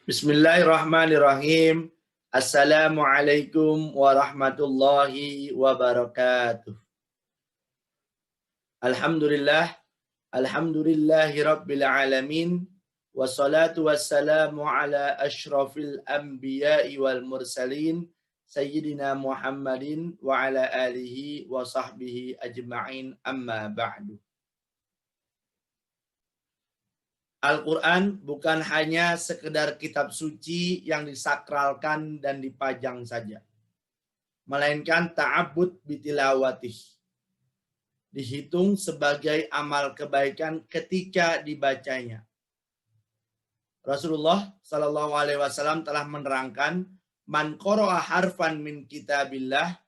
Bismillahirrahmanirrahim. Assalamualaikum warahmatullahi wabarakatuh. Alhamdulillah, alhamdulillahi rabbil alamin. Wassalatu wassalamu ala ashrafil anbiya'i wal mursalin. Sayyidina Muhammadin wa ala alihi wa sahbihi ajma'in amma ba'du. Al-Quran bukan hanya sekedar kitab suci yang disakralkan dan dipajang saja, melainkan ta'abbud bitilawatih, dihitung sebagai amal kebaikan ketika dibacanya. Rasulullah Shallallahu Alaihi Wasallam telah menerangkan, man qara'a harfan min kitabillah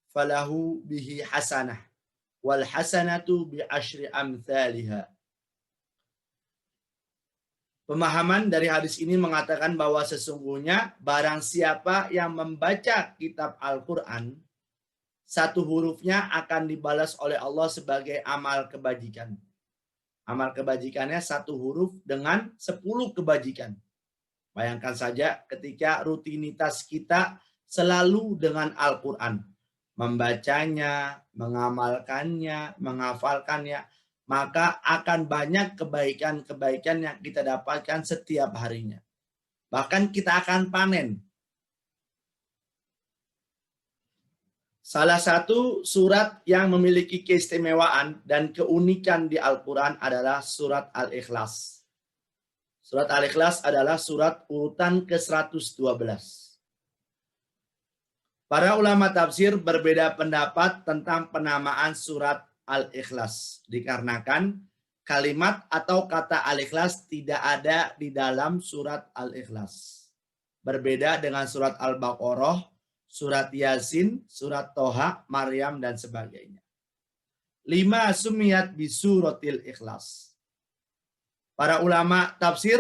falahu bihi hasanah wal hasanatu bi asyri amthaliha. Pemahaman dari hadis ini mengatakan bahwa sesungguhnya barang siapa yang membaca kitab Al-Quran, satu hurufnya akan dibalas oleh Allah sebagai amal kebajikan. Amal kebajikannya satu huruf dengan 10 kebajikan. Bayangkan saja ketika rutinitas kita selalu dengan Al-Quran. Membacanya, mengamalkannya, menghafalkannya, maka akan banyak kebaikan-kebaikan yang kita dapatkan setiap harinya. Bahkan kita akan panen. Salah satu surat yang memiliki keistimewaan dan keunikan di Al-Quran adalah surat Al-Ikhlas. Surat Al-Ikhlas adalah surat urutan ke-112. Para ulama tafsir berbeda pendapat tentang penamaan surat Al-Ikhlas, dikarenakan kalimat atau kata Al-Ikhlas tidak ada di dalam surat Al-Ikhlas. Berbeda dengan surat Al-Baqarah, surat Yasin, surat Toha, Maryam, dan sebagainya. 5 sumiyat bisuratil Ikhlas. Para ulama tafsir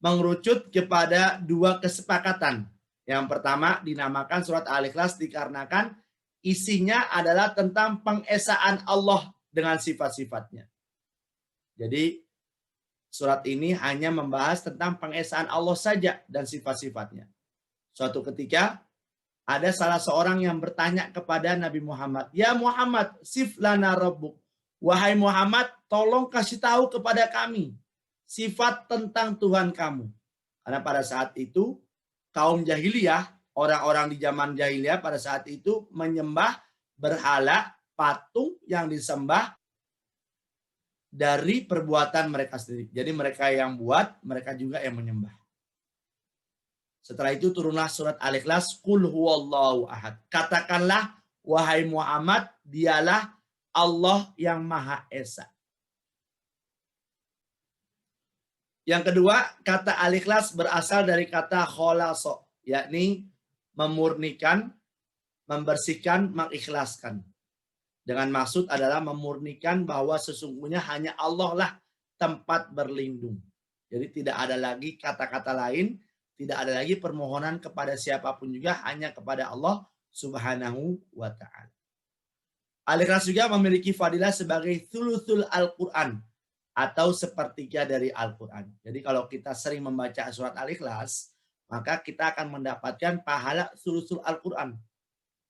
mengerucut kepada 2 kesepakatan. Yang pertama dinamakan surat Al-Ikhlas dikarenakan isinya adalah tentang pengesaan Allah dengan sifat-sifatnya. Jadi surat ini hanya membahas tentang pengesaan Allah saja dan sifat-sifatnya. Suatu ketika ada salah seorang yang bertanya kepada Nabi Muhammad, "Ya Muhammad, sif lana rabbuk." Wahai Muhammad, tolong kasih tahu kepada kami sifat tentang Tuhan kamu. Karena pada saat itu kaum jahiliyah, orang-orang di zaman jahiliyah pada saat itu menyembah berhala, patung yang disembah dari perbuatan mereka sendiri. Jadi mereka yang buat, mereka juga yang menyembah. Setelah itu turunlah surat Al-Ikhlas, Qul huwallahu ahad. Katakanlah, wahai Muhammad, dialah Allah yang Maha Esa. Yang kedua, kata Al-Ikhlas berasal dari kata kholaso, yakni memurnikan, membersihkan, mengikhlaskan. Dengan maksud adalah memurnikan bahwa sesungguhnya hanya Allah lah tempat berlindung. Jadi tidak ada lagi kata-kata lain, tidak ada lagi permohonan kepada siapapun juga, hanya kepada Allah Subhanahu wa ta'ala. Al-Ikhlas juga memiliki fadilah sebagai thuluthul Al-Quran atau sepertiga dari Al-Quran. Jadi kalau kita sering membaca surat Al-Ikhlas, maka kita akan mendapatkan pahala thuluthul Al-Quran.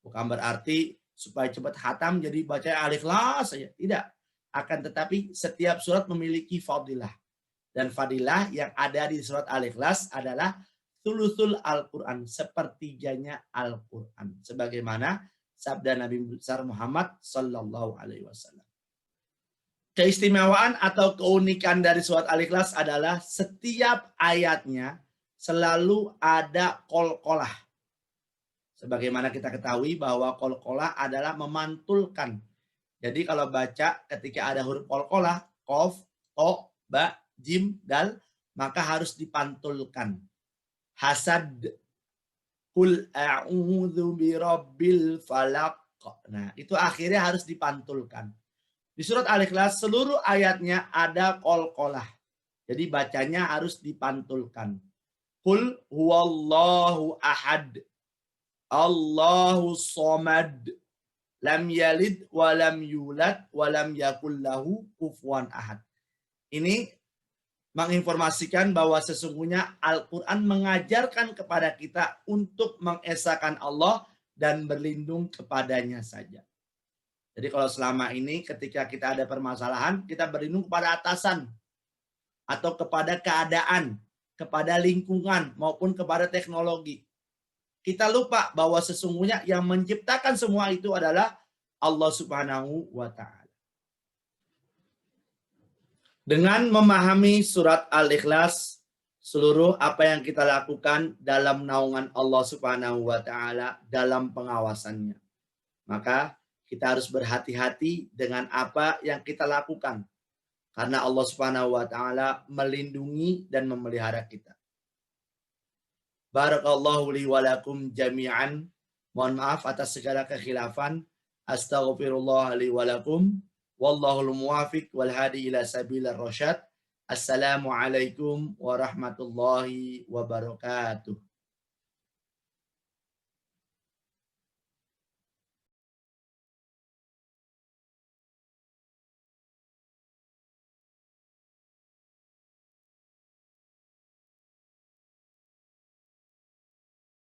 Bukan berarti supaya cepat khatam jadi baca Al-Ikhlas saja. Tidak. Akan tetapi setiap surat memiliki fadilah. Dan fadilah yang ada di surat Al-Ikhlas adalah thuluthul Al-Quran, sepertiganya Al-Quran. Sebagaimana sabda Nabi besar Muhammad Sallallahu Alaihi Wasallam. Keistimewaan atau keunikan dari surat Al-Ikhlas adalah setiap ayatnya selalu ada qalqalah. Sebagaimana kita ketahui bahwa qalqalah adalah memantulkan. Jadi kalau baca ketika ada huruf qalqalah, qaf, to, ba, jim, dal, maka harus dipantulkan. Hasad, qul a'udzu birabbil falaq. Nah, itu akhirnya harus dipantulkan. Di surat Al-Ikhlas seluruh ayatnya ada qalqalah. Jadi bacanya harus dipantulkan. Qul huwallahu ahad. Allahu somad. Lam yalid wa lam yulad wa lam yakul lahu kufuwan ahad. Ini menginformasikan bahwa sesungguhnya Al-Quran mengajarkan kepada kita untuk mengesahkan Allah dan berlindung kepadanya saja. Jadi kalau selama ini ketika kita ada permasalahan, kita berlindung kepada atasan atau kepada keadaan, kepada lingkungan maupun kepada teknologi. Kita lupa bahwa sesungguhnya yang menciptakan semua itu adalah Allah Subhanahu wa Ta'ala. Dengan memahami surat Al-Ikhlas, seluruh apa yang kita lakukan dalam naungan Allah Subhanahu wa Ta'ala, dalam pengawasannya, maka kita harus berhati-hati dengan apa yang kita lakukan, karena Allah Subhanahu wa Ta'ala melindungi dan memelihara kita. Barakallahu li wa lakum jami'an. Mohon maaf atas segala kekhilafan. Astaghfirullah li wa lakum. Wallahul muwafiq wal hadi ila sabilir rasyad. Assalamualaikum warahmatullahi wabarakatuh.